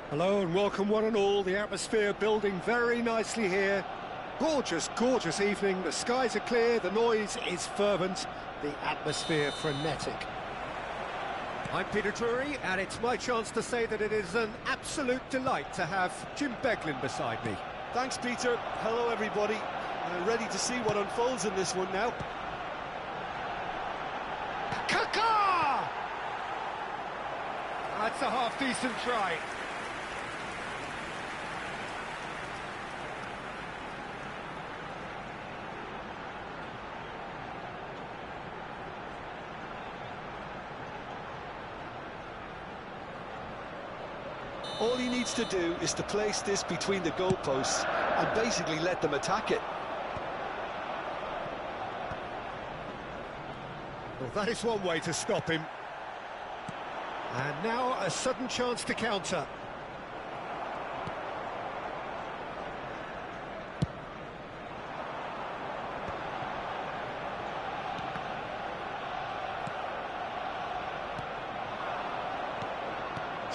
Hello and welcome one and all. The atmosphere building very nicely here. Gorgeous, gorgeous evening. The skies are clear, the noise is fervent, the atmosphere frenetic. I'm Peter Drury, and it's my chance to say that it is an absolute delight to have Jim Beglin beside me. Thanks, Peter. Hello, everybody. Ready to see what unfolds in this one now. Kaka! That's a half-decent try. All he needs to do is to place this between the goalposts and basically let them attack it. Well, that is one way to stop him. And now a sudden chance to counter.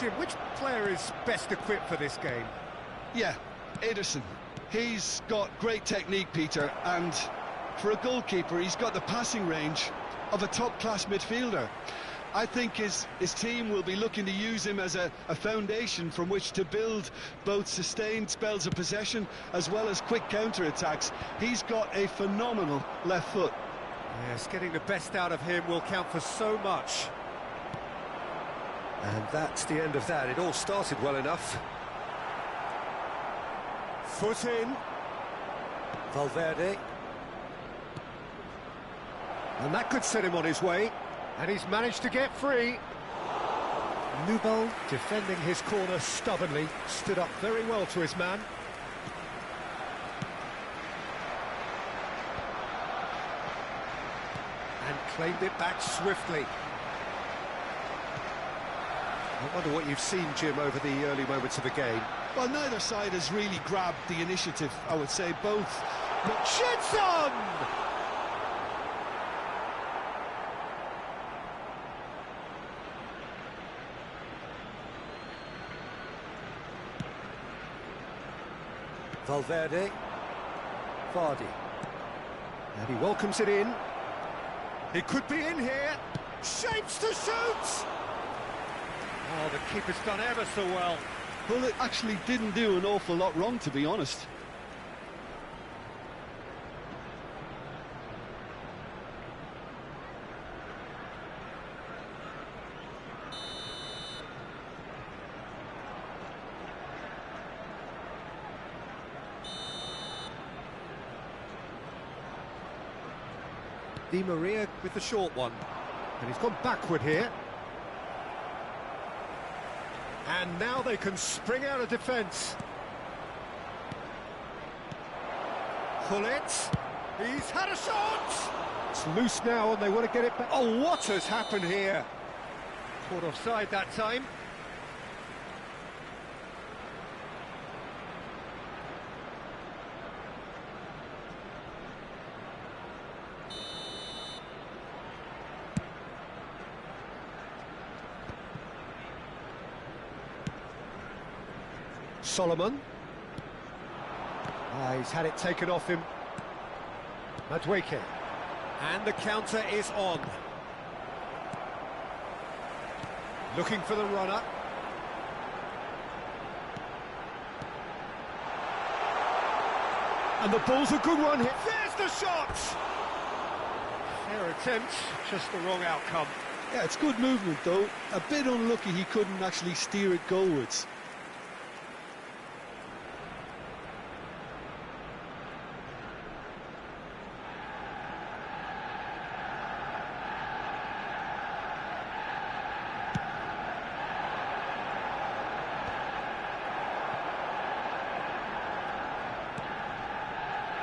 Jim, which player is best equipped for this game? Yeah, Ederson. He's got great technique, Peter, and for a goalkeeper, he's got the passing range of a top-class midfielder. I think his team will be looking to use him as a foundation from which to build both sustained spells of possession as well as quick counter-attacks. He's got a phenomenal left foot. Yes, getting the best out of him will count for so much. And that's the end of that. It all started well enough. Foot in. Valverde. And that could set him on his way. And he's managed to get free. Nubel, defending his corner stubbornly, stood up very well to his man. And claimed it back swiftly. I wonder what you've seen, Jim, over the early moments of the game. Well, neither side has really grabbed the initiative, I would say. Both. Jetson! Valverde. Vardy. And he welcomes it in. It could be in here. Shapes to shoot! Oh, the keeper's done ever so well. Well, it actually didn't do an awful lot wrong, to be honest. Di Maria with the short one. And he's gone backward here. And now they can spring out of defence. Hullet. He's had a shot! It's loose now and they want to get it back. Oh, what has happened here? Caught offside that time. Solomon. He's had it taken off him. Madueke. And the counter is on. Looking for the runner. And the ball's a good one here. There's the shot! Fair attempt, just the wrong outcome. Yeah, it's good movement, though. A bit unlucky he couldn't actually steer it goalwards.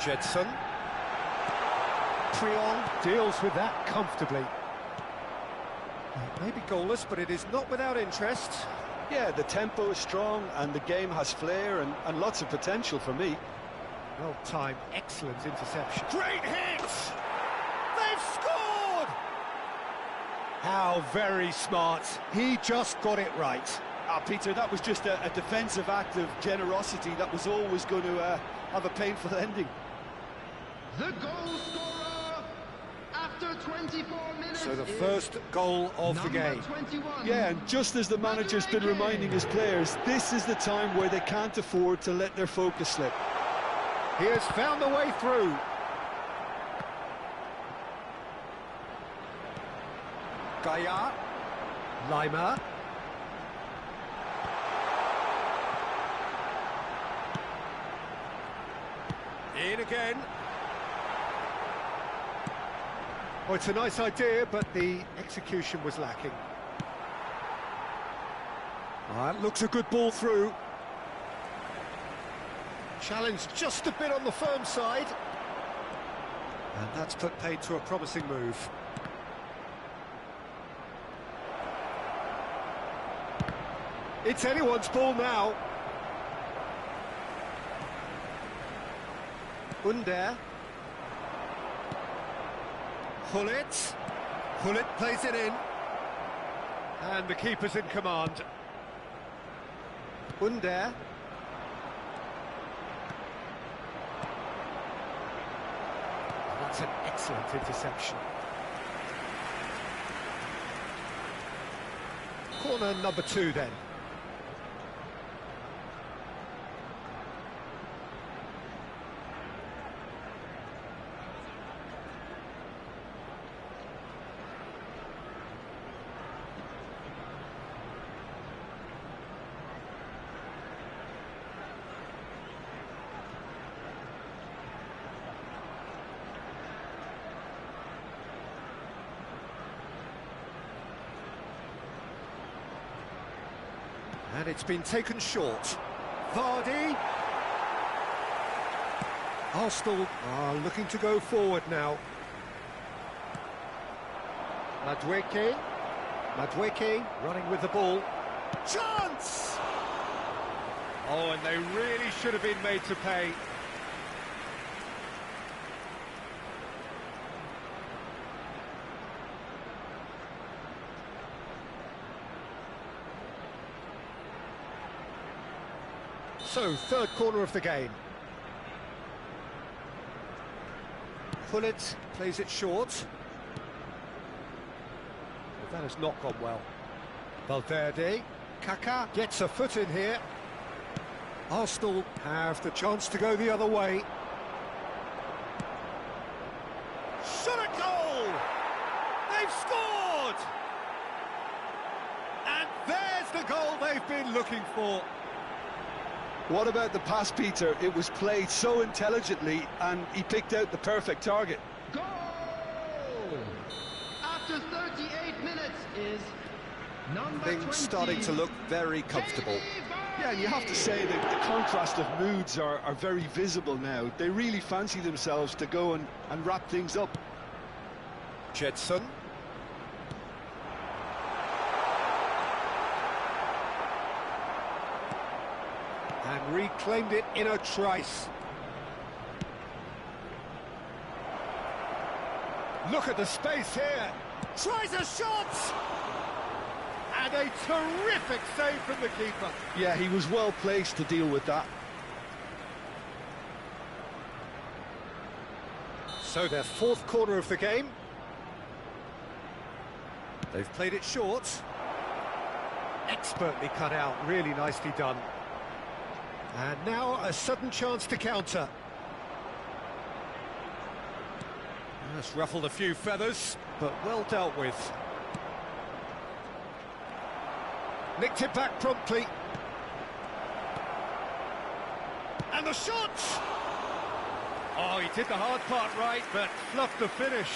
Jetson. Prion deals with that comfortably. It may be goalless, but it is not without interest. Yeah, the tempo is strong and the game has flair and lots of potential for me. Well timed, excellent interception. Great hit! They've scored! How very smart. He just got it right. Peter, that was just a defensive act of generosity that was always going to have a painful ending. The goal scorer after 24 minutes. So the first goal of the game. 21. Yeah, and just as the manager's been reminding his players, this is the time where they can't afford to let their focus slip. He has found the way through. Gaia. Lima. In again. Oh, it's a nice idea, but the execution was lacking. That looks a good ball through. Challenge just a bit on the firm side. And that's put paid to a promising move. It's anyone's ball now. Under. Hullet. Hullet plays it in. And the keeper's in command. Under. That's an excellent interception. Corner number 2 then. And it's been taken short. Vardy. Arsenal are looking to go forward now. Madueke. Madueke running with the ball. Chance! Oh, and they really should have been made to pay. So, third corner of the game. Hullet plays it short. But that has not gone well. Valverde. Kaká gets a foot in here. Arsenal have the chance to go the other way. Shot at goal! They've scored! And there's the goal they've been looking for. What about the pass, Peter? It was played so intelligently and he picked out the perfect target. Goal! After 38 minutes is number Things 20. starting to look very comfortable. Yeah, and you have to say that the contrast of moods are very visible now. They really fancy themselves to go and wrap things up. Jetson. And reclaimed it in a trice. Look at the space here. Tries a shot! And a terrific save from the keeper. Yeah, he was well placed to deal with that. So their fourth corner of the game. They've played it short. Expertly cut out, really nicely done. And now a sudden chance to counter. That's ruffled a few feathers, but well dealt with. Nicked it back promptly. And the shot! Oh, he did the hard part right, but fluffed the finish.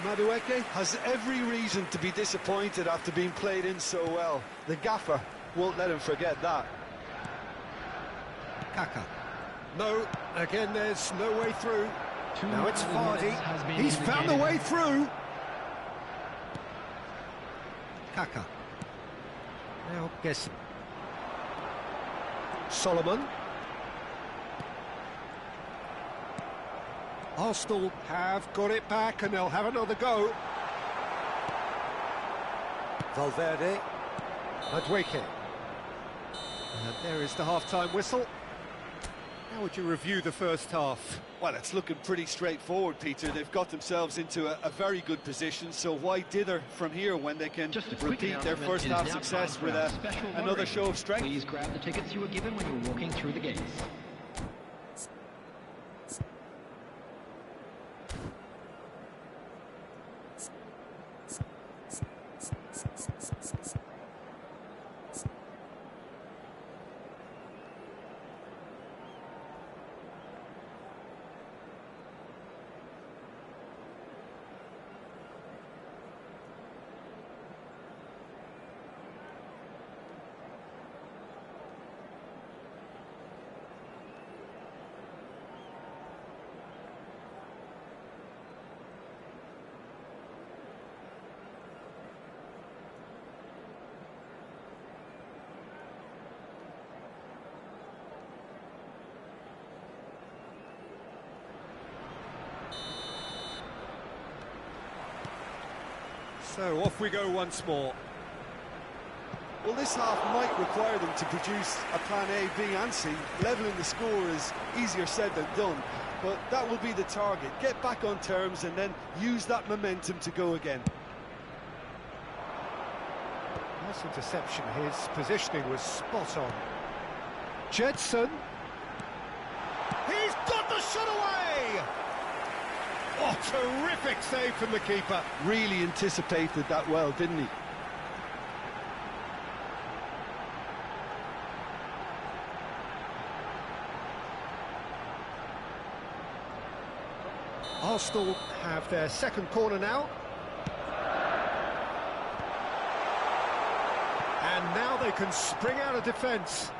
Madueke has every reason to be disappointed after being played in so well. The gaffer won't let him forget that. Kaká. No, again there's no way through. Now it's Vardy. He's found the way through. Kaká. Now guessing. Solomon. Arsenal have got it back and they'll have another go. Valverde. Madueke. And there is the half-time whistle. How would you review the first half? Well, it's looking pretty straightforward, Peter. They've got themselves into a very good position, so why dither from here when they can repeat their first half success with another show of strength? Please grab the tickets you were given when you were walking through the gates. So off we go once more. Well, this half might require them to produce a plan A, B and C. Levelling the score is easier said than done, but that will be the target. Get back on terms and then use that momentum to go again. Nice interception. His positioning was spot on. Jedson. He's got the shot away! Oh, terrific save from the keeper. Really anticipated that well, didn't he? Arsenal have their second corner now. And now they can spring out of defence.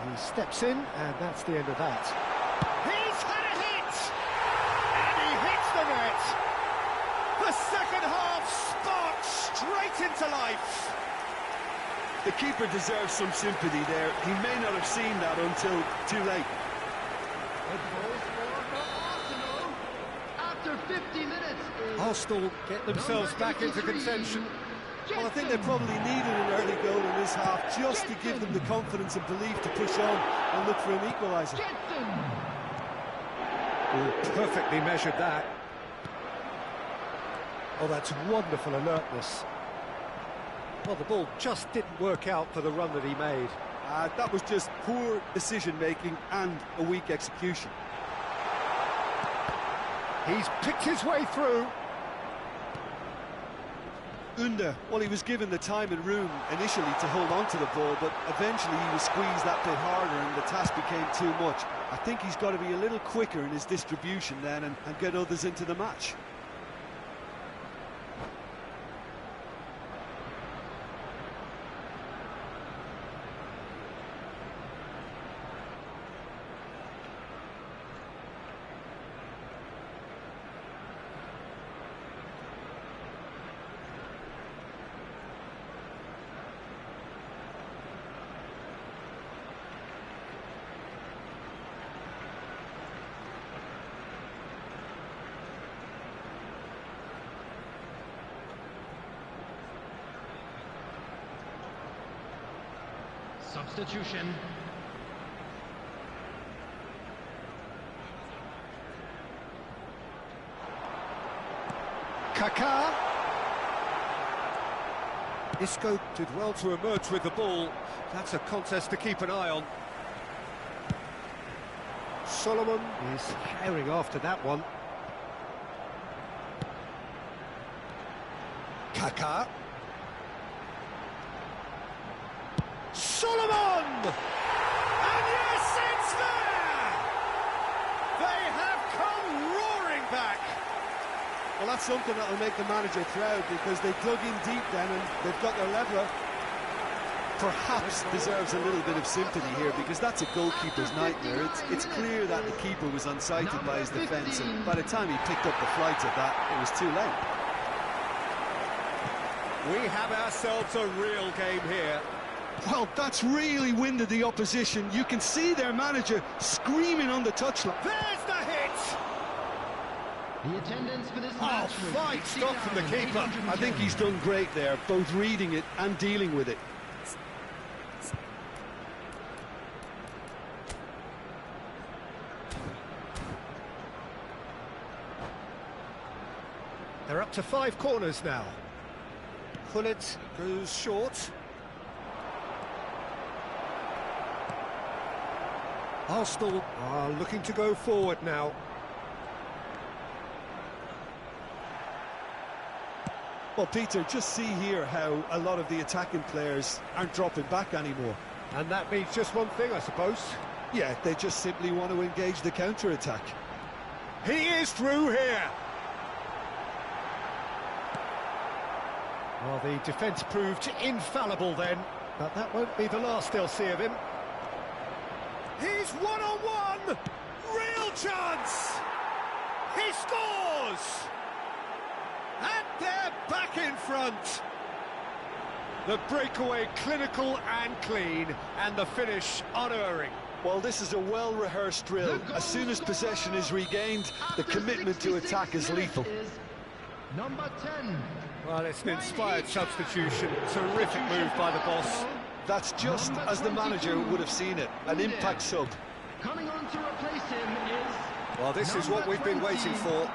He steps in, and that's the end of that. He's had a hit! And he hits the net! The second half sparks straight into life! The keeper deserves some sympathy there. He may not have seen that until too late. After 50 minutes is Arsenal get themselves back into contention. Well, I think they probably needed an early goal in this half just to give them the confidence and belief to push on and look for an equaliser. Perfectly measured that. Oh, that's wonderful alertness. Well, the ball just didn't work out for the run that he made. That was just poor decision-making and a weak execution. He's picked his way through. Under, well, he was given the time and room initially to hold on to the ball, but eventually he was squeezed that bit harder and the task became too much. I think he's got to be a little quicker in his distribution then and get others into the match. Substitution. Kaká. Isco did well to emerge with the ball. That's a contest to keep an eye on. Solomon is herring after that one. Kaká. Solomon! And yes, it's there! They have come roaring back! Well, that's something that will make the manager proud because they dug in deep then and they've got their leveller. Perhaps deserves a little bit of sympathy here because that's a goalkeeper's nightmare. It's clear that the keeper was unsighted by his defence, and by the time he picked up the flight of that, it was too late. We have ourselves a real game here. Well, that's really winded the opposition. You can see their manager screaming on the touchline. There's the hit! the attendance for this Oh, match. fine stop from the keeper. I think he's done great there, both reading it and dealing with it. They're up to 5 corners now. Gullit goes short. Arsenal are looking to go forward now. Well, Peter, just see here how a lot of the attacking players aren't dropping back anymore. And that means just one thing, I suppose. Yeah, they just simply want to engage the counter-attack. He is through here. Well, the defence proved infallible then, but that won't be the last they'll see of him. He's one-on-one! Real chance! He scores! And they're back in front! The breakaway clinical and clean, and the finish unerring. Well, this is a well-rehearsed drill. As soon as possession is regained, the commitment to attack is lethal. Number 10. Well, it's an inspired substitution. Terrific move by the boss. That's just as the manager would have seen it. An impact sub. Coming on to replace him is... Well, this is what we've been waiting for.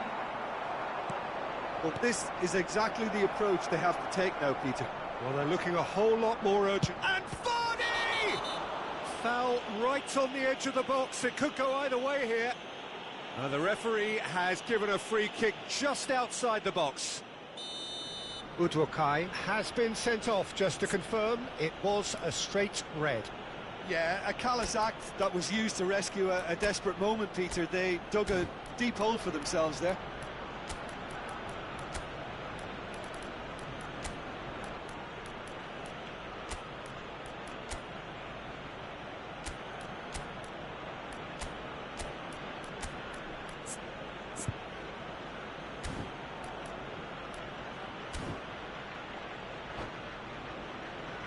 Well, this is exactly the approach they have to take now, Peter. Well, they're looking a whole lot more urgent. And Vardy! Foul right on the edge of the box. It could go either way here. The referee has given a free kick just outside the box. Udwokai has been sent off, just to confirm. It was a straight red. Yeah, a callous act that was used to rescue a desperate moment, Peter. They dug a deep hole for themselves there.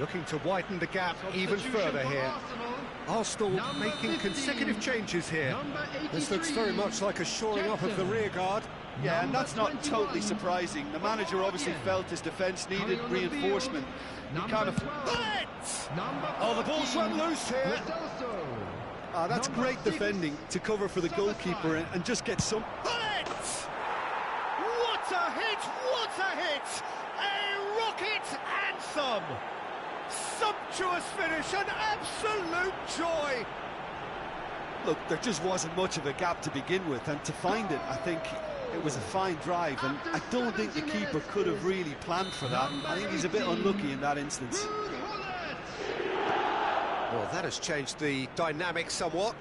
Looking to widen the gap even further here. Arsenal making consecutive changes here. This looks very much like a shoring up of the rear guard. Yeah, and that's not totally surprising. The manager obviously felt his defence needed reinforcement. He kind of... Oh, the ball's run loose here. That's great defending to cover for the goalkeeper and just get some... What a hit! What a hit! A rocket anthem! Sumptuous finish, an absolute joy! Look, there just wasn't much of a gap to begin with, and to find it, I think it was a fine drive, and I don't think the keeper could have really planned for that. I think he's a bit unlucky in that instance. Well, that has changed the dynamic somewhat.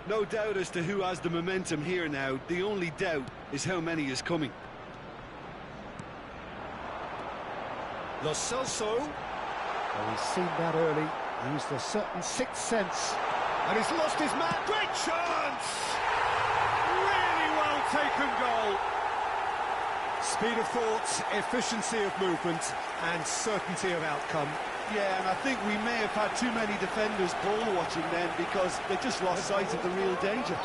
No doubt as to who has the momentum here now. The only doubt is how many is coming. Lo Celso. Well, he's seen that early, used a certain sixth sense, and he's lost his man. Great chance! Really well taken goal. Speed of thought, efficiency of movement, and certainty of outcome. Yeah, and I think we may have had too many defenders ball watching then, because they just lost sight of the real danger.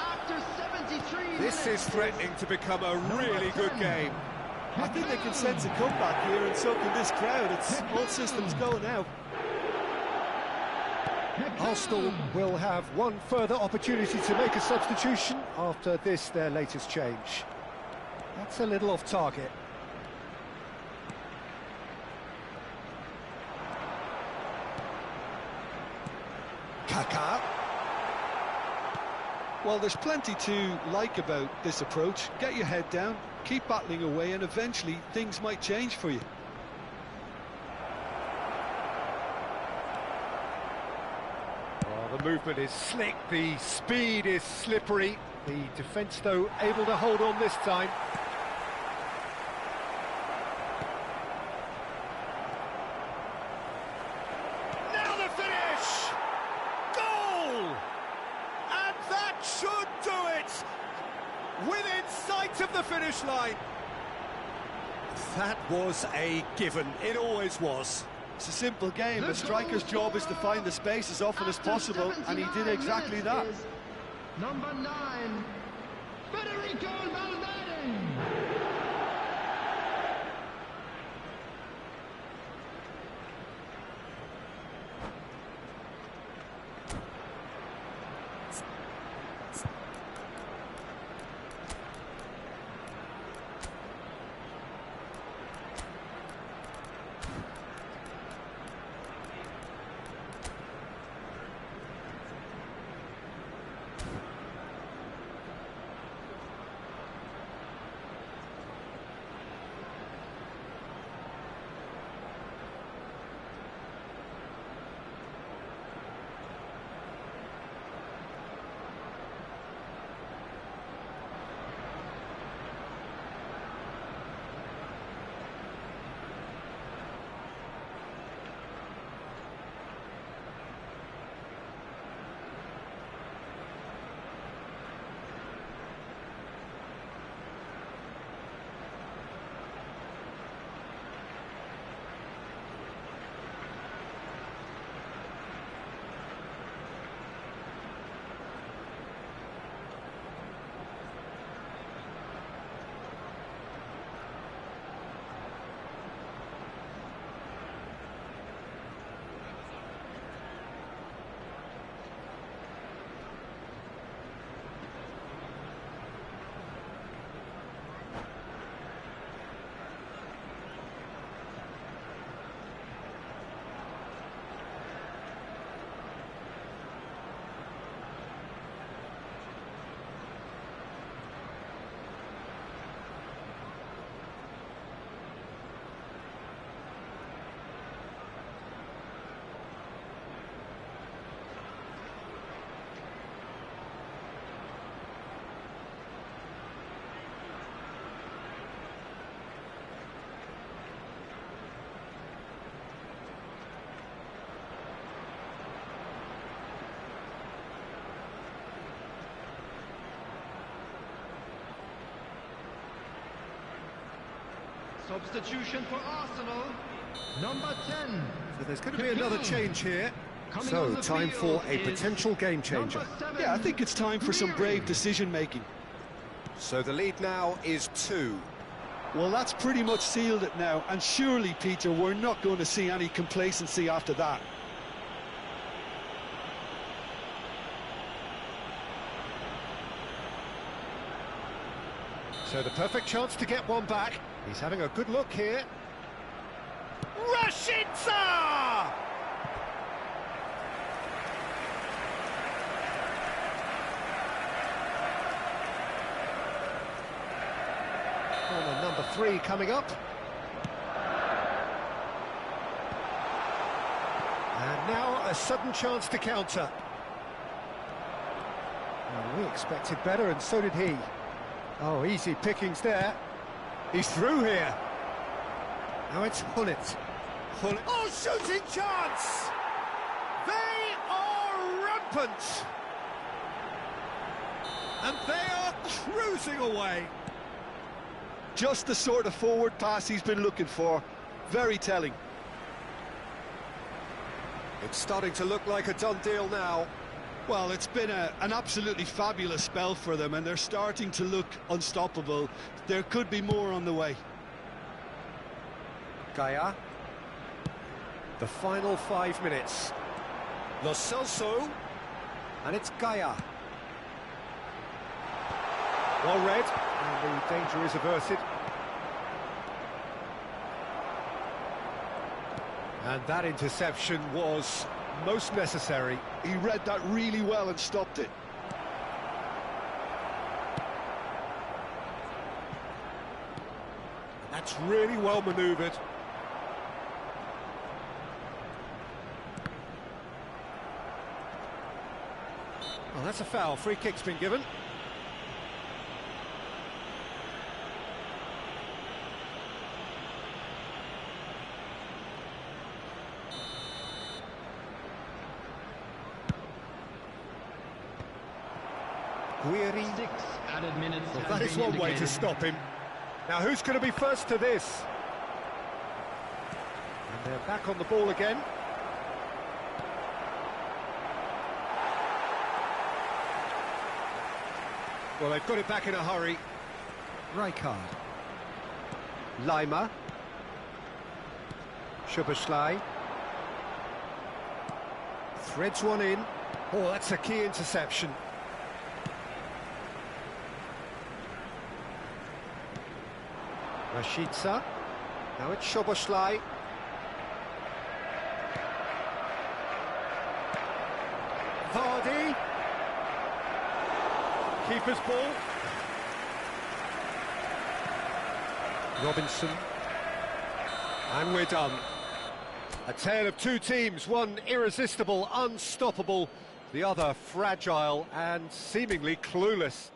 After 73 This is threatening to become a really good game. I think they can sense a comeback here, and so can this crowd. It's all systems go now. Arsenal will have one further opportunity to make a substitution after this, their latest change. That's a little off target. Kaká. Well, there's plenty to like about this approach. Get your head down, keep battling away, and eventually things might change for you. Oh, the movement is slick, the speed is slippery. The defence, though, able to hold on this time. Now the finish! Goal! And that should do it! Within sight of the finish line. That was a given. It always was. It's a simple game. A striker's job is to find the space as often as possible, and he did exactly that. Number 9, Federico Valverde. Substitution for Arsenal. Number 10. So there's going to be another change here. Coming So, on the time field for a is potential game changer. number 7, Yeah, I think it's time for some brave Cleary. decision-making. So the lead now is 2. Well, that's pretty much sealed it now, and surely, Peter, we're not going to see any complacency after that. So the perfect chance to get one back. He's having a good look here. Rashica! Corner number 3 coming up. And now a sudden chance to counter. Well, we expected better, and so did he. Oh, easy pickings there. He's through here. Now it's Hullet. Hullet. Oh, shooting chance! They are rampant! And they are cruising away. Just the sort of forward pass he's been looking for. Very telling. It's starting to look like a done deal now. Well, it's been an absolutely fabulous spell for them, and they're starting to look unstoppable. There could be more on the way. Gaia. The final 5 minutes. Lo Celso. And it's Gaia. Well read, and the danger is averted. And that interception was most necessary. He read that really well and stopped it. That's really well manoeuvred. Well, that's a foul. Free kick's been given. Guiri. 6 added minutes. Well, have that is been one way to indicated. stop him. Now, who's going to be first to this? And they're back on the ball again. Well, they've got it back in a hurry. Rijkaard. Lima. Szoboszlai. Threads one in. Oh, that's a key interception. Rashica. Now it's Szoboszlai. Vardy. Keeper's ball. Robinson. And we're done. A tale of two teams, one irresistible, unstoppable, the other fragile and seemingly clueless.